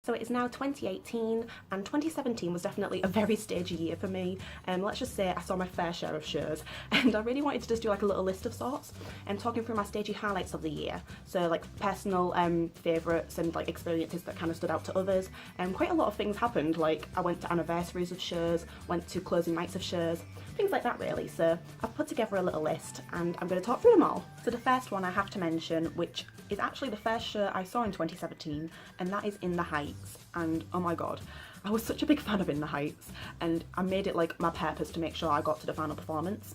So it is now 2018, and 2017 was definitely a very stagey year for me. Let's just say I saw my fair share of shows, and I really wanted to just do like a little list of sorts and talking through my stagey highlights of the year. So like personal favourites and like experiences that kind of stood out to others. Quite a lot of things happened, like I went to anniversaries of shows, went to closing nights of shows, things like that really. So I've put together a little list and I'm going to talk through them all. So the first one I have to mention, which is actually the first show I saw in 2017, and that is In the Heights. And oh my god, I was such a big fan of In the Heights, and I made it like my purpose to make sure I got to the final performance.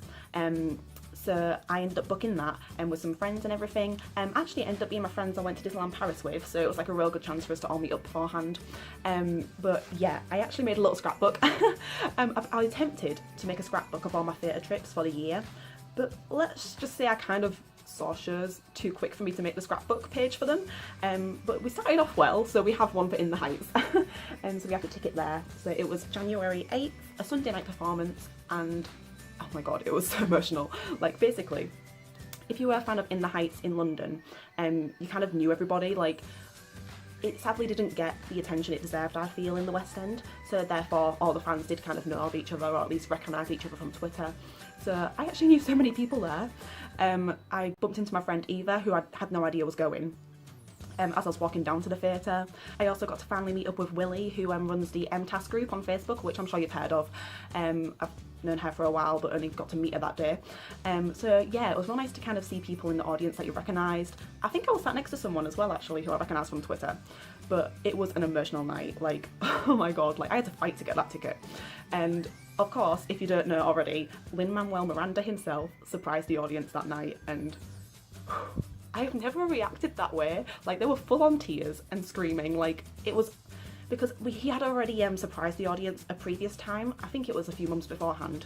So I ended up booking that with some friends and everything. Actually it ended up being my friends I went to Disneyland Paris with, so it was like a real good chance for us to all meet up beforehand. But yeah, I actually made a little scrapbook. I attempted to make a scrapbook of all my theatre trips for the year, but let's just say I kind of saw shows too quick for me to make the scrapbook page for them. But we started off well, so we have one for In the Heights. So we have to tick it there. So it was January 8th, a Sunday night performance, and oh my god, it was so emotional. Like basically, if you were a fan of In the Heights in London, you kind of knew everybody. Like it sadly didn't get the attention it deserved, I feel, in the West End. So therefore all the fans did kind of know of each other, or at least recognise each other from Twitter. So I actually knew so many people there. I bumped into my friend Eva, who I had no idea was going, as I was walking down to the theatre. I also got to finally meet up with Willie, who runs the M-Task group on Facebook, which I'm sure you've heard of. I've known her for a while, but only got to meet her that day. So yeah, it was real nice to kind of see people in the audience that you recognised. I think I was sat next to someone as well, actually, who I recognised from Twitter. But it was an emotional night. Like, oh my god, like I had to fight to get that ticket. And of course, if you don't know already, Lin-Manuel Miranda himself surprised the audience that night, and I have never reacted that way. Like, they were full on tears and screaming. Like, it was because he had already surprised the audience a previous time. I think it was a few months beforehand,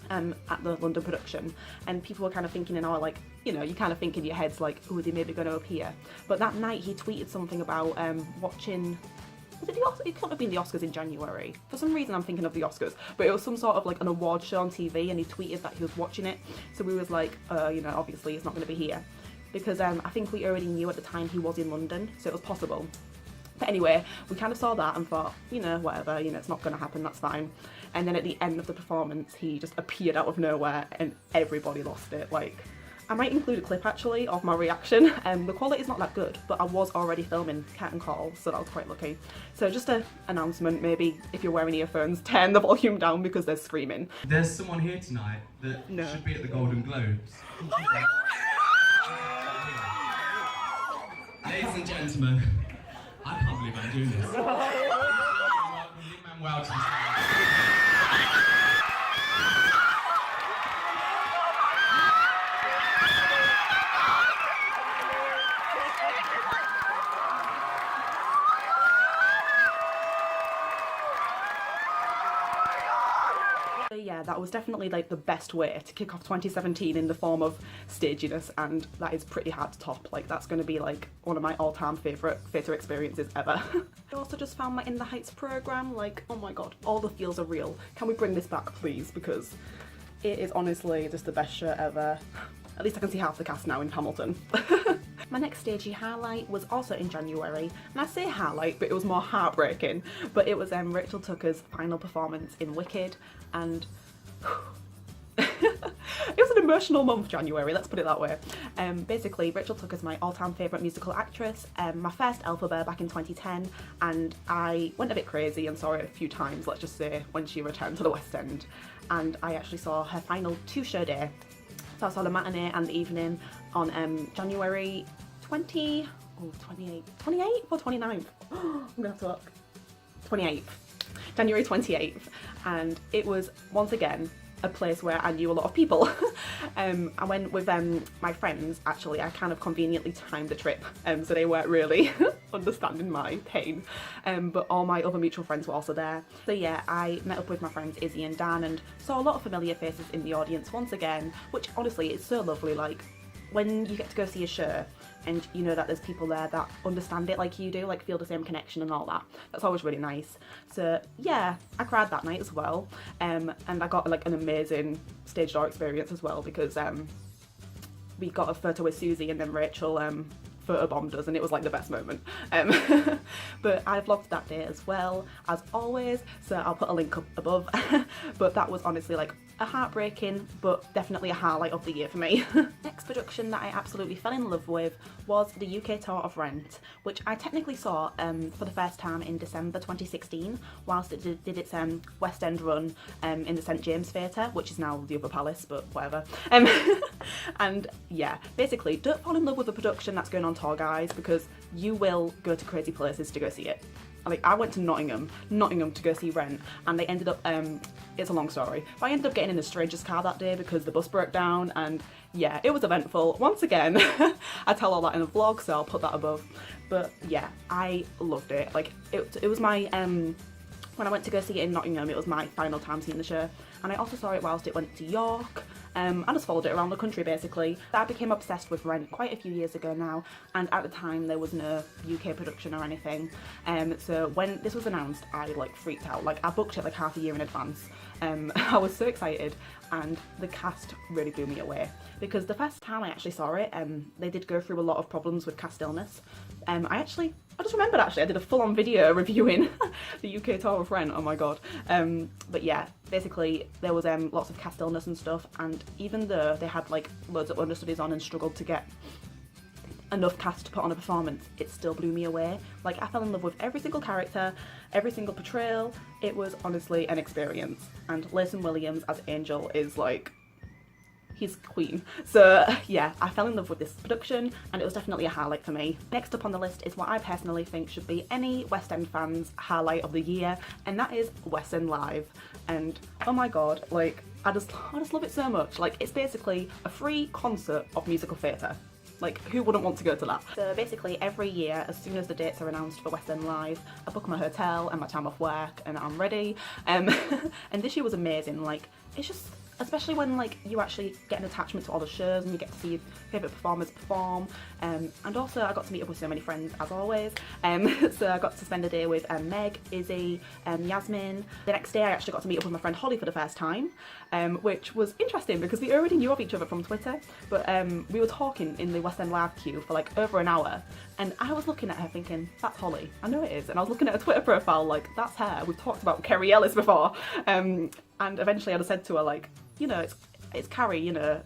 at the London production, and people were kind of thinking in our, like, you know, you kind of think in your heads like, oh, they maybe going to appear. But that night he tweeted something about watching, was it the Oscars? It couldn't have been the Oscars in January. For some reason I'm thinking of the Oscars, but it was some sort of like an award show on TV, and he tweeted that he was watching it. So we was like, you know, obviously he's not going to be here, because I think we already knew at the time he was in London, so it was possible. But anyway, we kind of saw that and thought, you know, whatever, you know, it's not going to happen, that's fine. And then at the end of the performance, he just appeared out of nowhere and everybody lost it. Like, I might include a clip actually of my reaction. The quality's not that good, but I was already filming Curtain Call, so that was quite lucky. So just an announcement, maybe if you're wearing earphones, turn the volume down because they're screaming. There's someone here tonight that should be at the Golden Globes. Ladies and gentlemen, I can't believe I'm doing this. Lin-Manuel to the yeah, that was definitely like the best way to kick off 2017 in the form of staginess, and that is pretty hard to top. Like, that's going to be like one of my all-time favourite theatre experiences ever. I also just found my In the Heights programme. Like, oh my god, all the feels are real. Can we bring this back please, because it is honestly just the best show ever. At least I can see half the cast now in Hamilton. My next stagey highlight was also in January, and I say highlight, but it was more heartbreaking. But it was Rachel Tucker's final performance in Wicked, and it was an emotional month, January, let's put it that way. Basically, Rachel Tucker's my all-time favourite musical actress, my first Elphaba back in 2010, and I went a bit crazy and saw it a few times, let's just say, when she returned to the West End. And I actually saw her final two-show day. So I saw the matinee and the evening on January 28th or 29th? I'm gonna have to look. 28th. January 28th. And it was, once again, a place where I knew a lot of people. I went with my friends, actually. I kind of conveniently timed the trip, so they weren't really understanding my pain. But all my other mutual friends were also there. So yeah, I met up with my friends Izzy and Dan and saw a lot of familiar faces in the audience once again, which honestly is so lovely. Like, when you get to go see a show and you know that there's people there that understand it like you do, like feel the same connection and all that, that's always really nice. So yeah, I cried that night as well, and I got like an amazing stage door experience as well, because we got a photo with Susie and then Rachel photobombed us, and it was like the best moment. But I vlogged that day as well, as always, so I'll put a link up above. But that was honestly like a heartbreaking but definitely a highlight of the year for me. Next production that I absolutely fell in love with was the UK tour of Rent, which I technically saw for the first time in December 2016 whilst it did its West End run in the St James Theatre, which is now the Upper Palace, but whatever. And yeah, basically don't fall in love with a production that's going on tour, guys, because you will go to crazy places to go see it. Like, I went to Nottingham to go see Rent, and they ended up, it's a long story, but I ended up getting in a stranger's car that day because the bus broke down, and yeah, it was eventful. Once again, I tell all that in a vlog, so I'll put that above. But yeah, I loved it. Like, it was my, when I went to go see it in Nottingham, it was my final time seeing the show, and I also saw it whilst it went to York. I just followed it around the country basically. I became obsessed with Rent quite a few years ago now, and at the time there was no UK production or anything. So when this was announced, I like freaked out. Like, I booked it like half a year in advance. I was so excited, and the cast really blew me away, because the first time I actually saw it, they did go through a lot of problems with cast illness. I just remembered actually I did a full-on video reviewing the UK tour of Rent, oh my god. But yeah, basically there was lots of cast illness and stuff, and even though they had like loads of understudies on and struggled to get enough cast to put on a performance, it still blew me away. Like, I fell in love with every single character, every single portrayal. It was honestly an experience, and Lacey Williams as Angel is like, he's queen. So yeah, I fell in love with this production, and it was definitely a highlight for me. Next up on the list is what I personally think should be any West End fan's highlight of the year, and that is West End Live. And oh my god, like, I just love it so much. Like, it's basically a free concert of musical theatre. Like, who wouldn't want to go to that? So basically every year, as soon as the dates are announced for West End Live, I book my hotel and my time off work, and I'm ready. And this year was amazing. Like, it's just, especially when like you actually get an attachment to all the shows and you get to see your favourite performers perform. And also I got to meet up with so many friends, as always. So I got to spend a day with Meg, Izzy, Yasmin. The next day I actually got to meet up with my friend Holly for the first time, which was interesting because we already knew of each other from Twitter, but we were talking in the West End Live queue for like over an hour, and I was looking at her thinking, that's Holly, I know it is, and I was looking at her Twitter profile like, that's her, we've talked about Kerry Ellis before. And eventually I just said to her like, you know, it's Carrie, you know,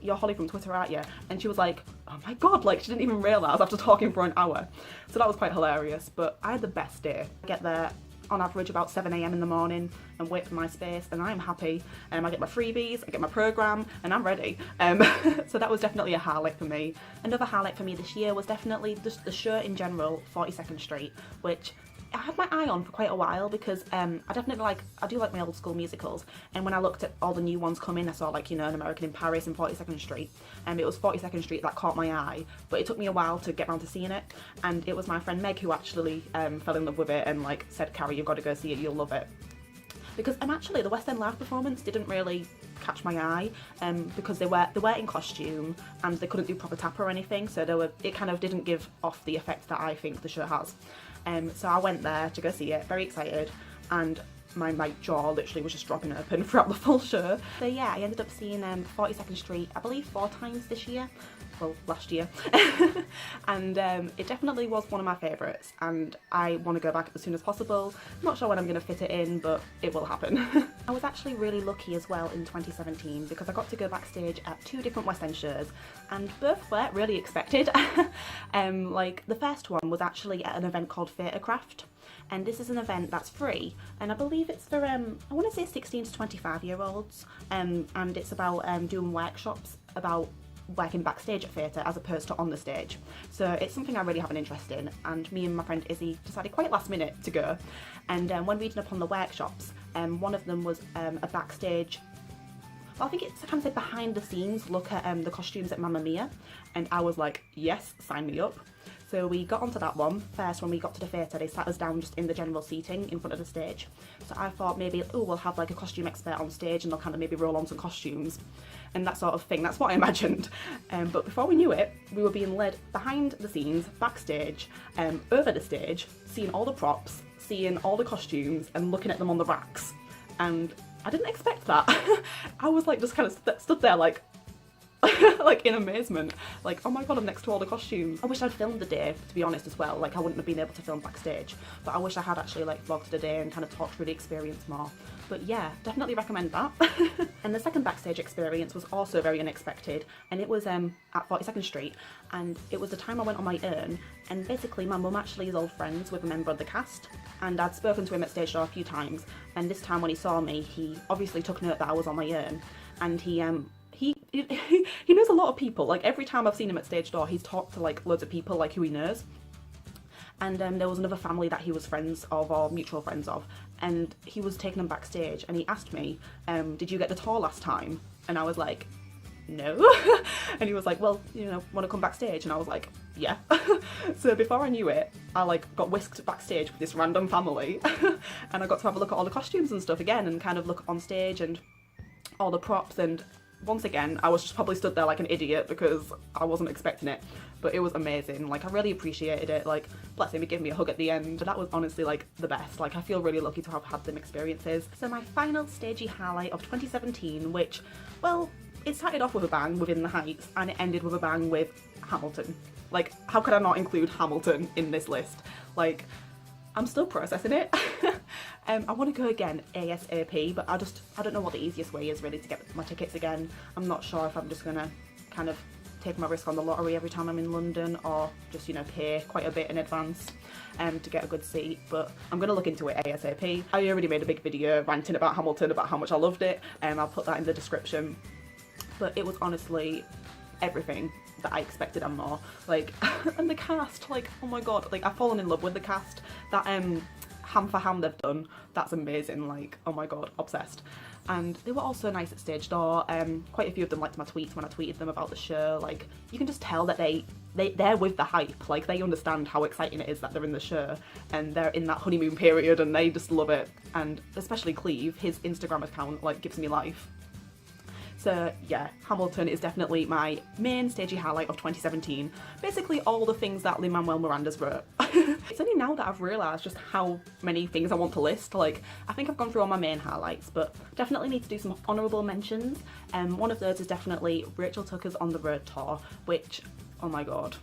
you're Holly from Twitter, aren't you? And she was like, oh my god, like, she didn't even realise after talking for an hour. So that was quite hilarious, but I had the best day. I get there on average about 7 AM in the morning and wait for my space, and I'm happy. I get my freebies, I get my programme, and I'm ready. So that was definitely a highlight for me. Another highlight for me this year was definitely just the show in general, 42nd Street, which I had my eye on for quite a while because I do like my old school musicals, and when I looked at all the new ones coming, I saw like, you know, An American in Paris and 42nd Street, and it was 42nd Street that caught my eye, but it took me a while to get around to seeing it, and it was my friend Meg who actually fell in love with it and like said, Carrie, you've got to go see it, you'll love it. Because actually the West End Live performance didn't really catch my eye, because they were in costume and they couldn't do proper tap or anything, so it kind of didn't give off the effect that I think the show has. So I went there to go see it, very excited, and my jaw literally was just dropping open throughout the full show. So yeah, I ended up seeing 42nd Street, I believe 4 times this year. Well, last year. And it definitely was one of my favourites, and I want to go back as soon as possible. I'm not sure when I'm going to fit it in, but it will happen. I was actually really lucky as well in 2017 because I got to go backstage at 2 different West End shows, and both were really expected. Like, the first one was actually at an event called Theatrecraft, and this is an event that's free, and I believe it's for I want to say 16 to 25-year-olds, and it's about doing workshops about working backstage at theatre as opposed to on the stage. So it's something I really have an interest in, and me and my friend Izzy decided quite last minute to go. And when reading up on the workshops, one of them was a backstage, well, I think it's kind of a behind the scenes look at the costumes at Mamma Mia, and I was like, yes, sign me up. So we got onto that one. First, when we got to the theatre, they sat us down just in the general seating in front of the stage. So I thought maybe, oh, we'll have like a costume expert on stage and they'll kind of maybe roll on some costumes and that sort of thing. That's what I imagined. But before we knew it, we were being led behind the scenes, backstage, over the stage, seeing all the props, seeing all the costumes and looking at them on the racks. And I didn't expect that. I was like just kind of stood there like, like in amazement, like, oh my god, I'm next to all the costumes. I wish I'd filmed the day, to be honest, as well. Like, I wouldn't have been able to film backstage, but I wish I had actually like vlogged the day and kind of talked through the experience more. But yeah, definitely recommend that. And the second backstage experience was also very unexpected, and it was at 42nd Street, and it was the time I went on my own, and basically my mum actually is old friends with a member of the cast, and I'd spoken to him at stage door a few times, and this time when he saw me, he obviously took note that I was on my own, and he knows a lot of people. Like, every time I've seen him at stage door, he's talked to like loads of people like who he knows. And there was another family that he was friends of, or mutual friends of, and he was taking them backstage, and he asked me, did you get the tour last time? And I was like, no. And he was like, well, you know, want to come backstage? And I was like, yeah. So before I knew it, I like got whisked backstage with this random family and I got to have a look at all the costumes and stuff again, and kind of look on stage and all the props. And once again, I was just probably stood there like an idiot because I wasn't expecting it, but it was amazing. Like, I really appreciated it. Like, bless him, he gave me a hug at the end. That was honestly like the best. Like, I feel really lucky to have had them experiences. So my final stagey highlight of 2017, which, well, it started off with a bang within the Heights, and it ended with a bang with Hamilton. Like, how could I not include Hamilton in this list? Like, I'm still processing it. I want to go again ASAP, but I don't know what the easiest way is really to get my tickets again. I'm not sure if I'm just gonna kind of take my risk on the lottery every time I'm in London, or just, you know, pay quite a bit in advance to get a good seat, but I'm gonna look into it ASAP. I already made a big video ranting about Hamilton, about how much I loved it, and I'll put that in the description. But it was honestly everything that I expected and more. Like, and the cast, like, oh my god, like, I've fallen in love with the cast. That ham for ham they've done, that's amazing. Like, oh my god, obsessed. And they were also nice at stage door. Quite a few of them liked my tweets when I tweeted them about the show. Like, you can just tell that they're with the hype. Like, they understand how exciting it is that they're in the show, and they're in that honeymoon period, and they just love it. And especially Cleve, his Instagram account like gives me life. So yeah, Hamilton is definitely my main stagey highlight of 2017. Basically all the things that Lin-Manuel Miranda's wrote. It's only now that I've realised just how many things I want to list. Like, I think I've gone through all my main highlights, but definitely need to do some honourable mentions. One of those is definitely Rachel Tucker's On the Road tour, which, oh my god,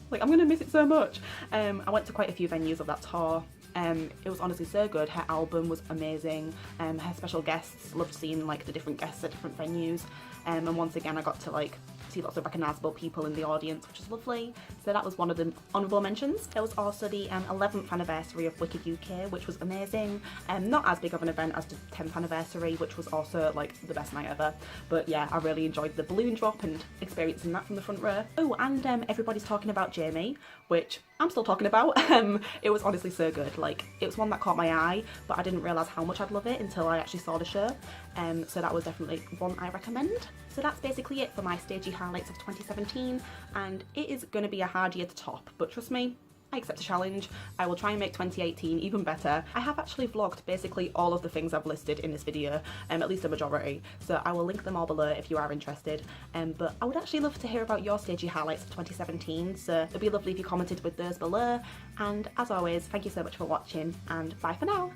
like, I'm gonna miss it so much. I went to quite a few venues of that tour. It was honestly so good. Her album was amazing. Her special guests, loved seeing like the different guests at different venues. And once again, I got to like see lots of recognisable people in the audience, which is lovely. So that was one of the honourable mentions. There was also the 11th anniversary of Wicked UK, which was amazing. Not as big of an event as the 10th anniversary, which was also like the best night ever. But yeah, I really enjoyed the balloon drop and experiencing that from the front row. Oh, and everybody's talking about Jamie, which I'm still talking about. It was honestly so good. Like, it was one that caught my eye, but I didn't realise how much I'd love it until I actually saw the show. So that was definitely one I recommend. So that's basically it for my stagey highlights of 2017, and it is going to be a hard year to top, but trust me, I accept a challenge. I will try and make 2018 even better. I have actually vlogged basically all of the things I've listed in this video, at least a majority, so I will link them all below if you are interested. But I would actually love to hear about your stagey highlights of 2017, so it'd be lovely if you commented with those below. And as always, thank you so much for watching, and bye for now.